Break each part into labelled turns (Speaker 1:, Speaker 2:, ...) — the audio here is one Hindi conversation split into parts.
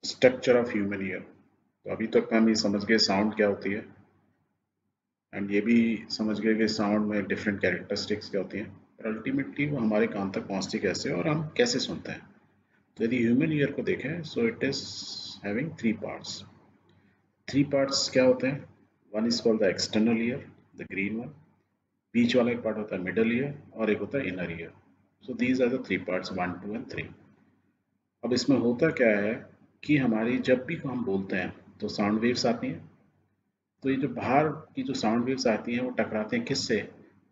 Speaker 1: Structure of human ear. तो अभी तक हम ये समझ गए साउंड क्या होती है, एंड ये भी समझ गए कि साउंड में डिफरेंट कैरेक्टरिस्टिक्स क्या होती हैं, पर अल्टीमेटली वो हमारे कान तक पहुंचती कैसे और हम कैसे सुनते हैं। तो यदि ह्यूमन ईयर को देखें, so it is having three parts. Three parts क्या होते हैं? One is called the external ear, the green one. बीच वाला एक पार्ट होता है मिडल ईयर, और एक होता है inner ear. So these are the three parts, 1, 2 and 3। अब इसमें होता क्या है कि हमारी जब भी हम बोलते हैं तो साउंड वेव्स आती हैं। तो ये जो बाहर की जो साउंड वेव्स आती हैं वो टकराते हैं किससे?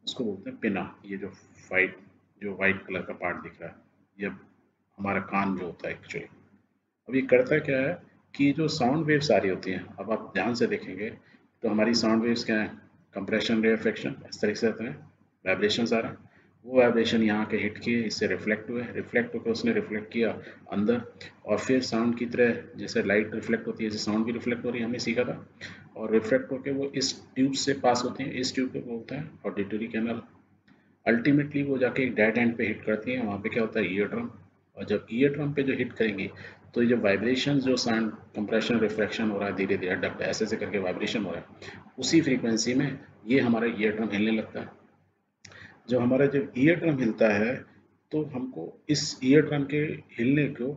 Speaker 1: उसको बोलते हैं पिना। ये जो वाइट कलर का पार्ट दिख रहा है, ये हमारा कान जो होता है एक्चुअली। अब ये करता क्या है कि जो साउंड वेव्स आ रही होती हैं, अब आप ध्यान से देखेंगे तो हमारी साउंड वेव्स क्या है? कंप्रेशन, रिफ्लेक्शन, इस तरीके से होते हैं। वाइब्रेशंस आ रहा है, वो वाइब्रेशन यहाँ के हिट किए, इससे रिफ्लेक्ट होकर उसने रिफ्लेक्ट किया अंदर, और फिर साउंड की तरह जैसे लाइट रिफ्लेक्ट होती है, जैसे साउंड भी रिफ्लेक्ट हो रही है, हमने सीखा था। और रिफ्लेक्ट होकर वो इस ट्यूब से पास होती हैं, इस ट्यूब को बोलते हैं ऑडिटरी कैनल। अल्टीमेटली वो जाके एक डेड एंड पे हिट करती हैं, वहाँ पे क्या होता है? Ear drum. और जब ईयर ड्रम पे जो हिट करेंगी, तो ये जो वाइब्रेशन, जो साउंड कंप्रेशन रिफ्लेक्शन हो रहा है, धीरे धीरे डक ऐसे ऐसे करके वाइब्रेशन हो रहा है, उसी फ्रीक्वेंसी में ये हमारा ईयर ड्रम हिलने लगता है। जब हमारा जब ईयर ड्रम हिलता है, तो हमको इस ईयर ड्रम के हिलने को,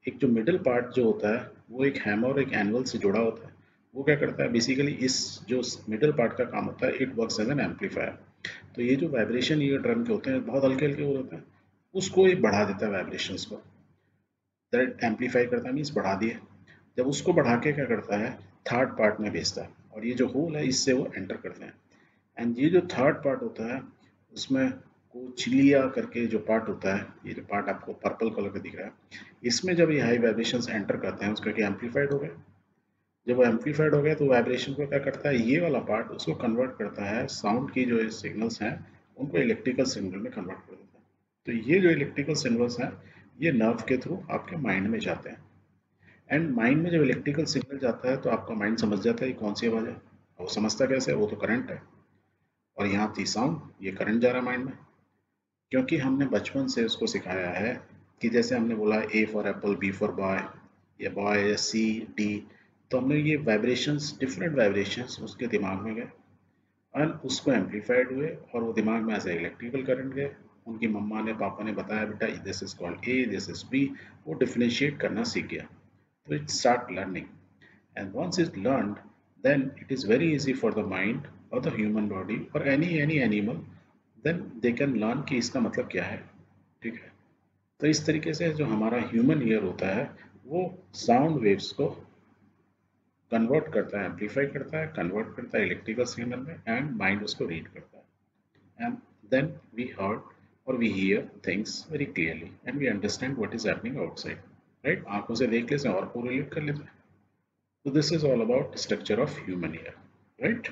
Speaker 1: एक जो मिडिल पार्ट जो होता है, वो एक हैमर और एक एनुअल से जुड़ा होता है। वो क्या करता है बेसिकली, इस जो मिडिल पार्ट का काम होता है, it works as an amplifier. तो ये जो वाइब्रेशन ईयर ड्रम के होते हैं, बहुत हल्के हल्के हो होते हैं, उसको ये बढ़ा देता है वाइब्रेशंस को। दैट एम्पलीफाई करता है, मीन्स बढ़ा दिए। जब उसको बढ़ा के क्या करता है, थर्ड पार्ट में भेजता है, और ये जो होल है इससे वो एंटर करते हैं। एंड ये जो थर्ड पार्ट होता है, उसमें कोचिलिया करके जो पार्ट होता है, ये जो पार्ट आपको पर्पल कलर का दिख रहा है, इसमें जब ये हाई वाइब्रेशंस एंटर करते हैं, उसका क्या एम्पलीफाइड हो गए। जब वो एम्पलीफाइड हो गया, तो वाइब्रेशन को क्या करता है, ये वाला पार्ट उसको कन्वर्ट करता है, साउंड की जो सिग्नल्स हैं उनको इलेक्ट्रिकल सिग्नल में कन्वर्ट कर देता है। तो ये जो इलेक्ट्रिकल सिग्नल्स हैं, ये नर्व के थ्रू आपके माइंड में जाते हैं। एंड माइंड में जब इलेक्ट्रिकल सिग्नल जाता है, तो आपका माइंड समझ जाता है ये कौन सी आवाज़ है। वो समझता कैसे? वो तो करंट है, और यहाँ थी साउंड, ये करंट जा रहा है माइंड में। क्योंकि हमने बचपन से उसको सिखाया है कि जैसे हमने बोला A for apple, B for boy, या बॉय, या सी, डी, तो हमने ये वाइब्रेशंस, डिफरेंट वाइब्रेशंस उसके दिमाग में गए, और उसको एम्पलीफाइड हुए, और वो दिमाग में ऐसे इलेक्ट्रिकल करंट गए। उनकी मम्मा ने, पापा ने बताया, बेटा this is called A, this is B. वो डिफरेंशिएट करना सीख गया। तो it start learning, and once it's learned, then it is very easy for the mind or the human body or any animal, then they can learn कि इसका मतलब क्या है। ठीक है। तो इस तरीके से जो हमारा ह्यूमन ईयर होता है, वो साउंड वेव्स को कन्वर्ट करता है, एम्पलीफाई करता है, कन्वर्ट करता है इलेक्ट्रिकल सिग्नल में, एंड माइंड उसको रीड करता है। एंड देन वी हर्ड और we hear things very clearly, and we understand what is happening outside. Right, आंखों से देख लेते हैं और को रिलेट कर लेते हैं। So this is all about structure of human ear, right?